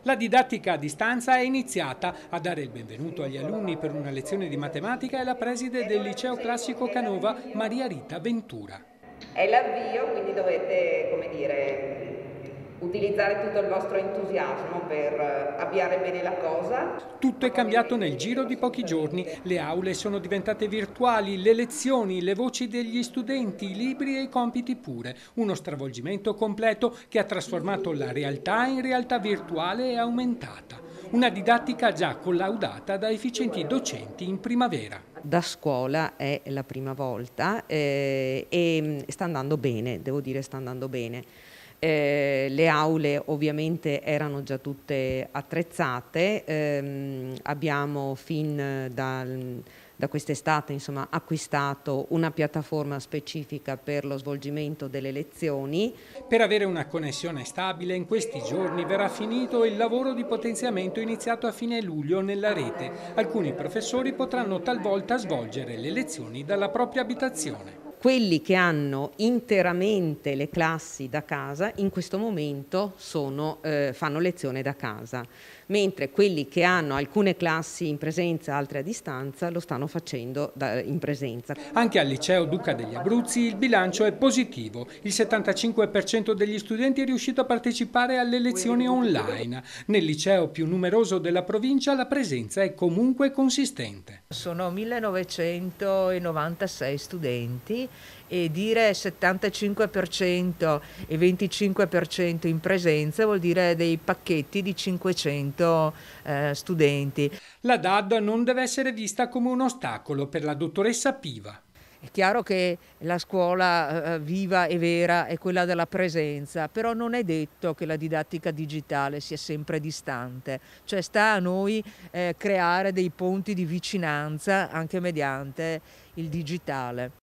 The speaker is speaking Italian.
La didattica a distanza è iniziata. A dare il benvenuto agli alunni per una lezione di matematica è la preside del liceo classico Canova, Maria Rita Ventura. È l'avvio, quindi dovete, come dire, utilizzare tutto il vostro entusiasmo per avviare bene la cosa. Tutto è cambiato nel giro di pochi giorni. Le aule sono diventate virtuali, le lezioni, le voci degli studenti, i libri e i compiti pure. Uno stravolgimento completo che ha trasformato la realtà in realtà virtuale e aumentata. Una didattica già collaudata da efficienti docenti in primavera. Da scuola è la prima volta e sta andando bene, devo dire sta andando bene. Le aule ovviamente erano già tutte attrezzate, abbiamo fin da quest'estate acquistato una piattaforma specifica per lo svolgimento delle lezioni. Per avere una connessione stabile in questi giorni verrà finito il lavoro di potenziamento iniziato a fine luglio nella rete. Alcuni professori potranno talvolta svolgere le lezioni dalla propria abitazione. Quelli che hanno interamente le classi da casa in questo momento fanno lezione da casa, mentre quelli che hanno alcune classi in presenza, altre a distanza, lo stanno facendo in presenza. Anche al liceo Duca degli Abruzzi il bilancio è positivo. Il 75% degli studenti è riuscito a partecipare alle lezioni online. Nel liceo più numeroso della provincia la presenza è comunque consistente. Sono 1996 studenti e dire 75% e 25% in presenza vuol dire dei pacchetti di 500 studenti. La DAD non deve essere vista come un ostacolo per la dottoressa Piva. È chiaro che la scuola viva e vera è quella della presenza, però non è detto che la didattica digitale sia sempre distante, cioè sta a noi creare dei ponti di vicinanza anche mediante il digitale.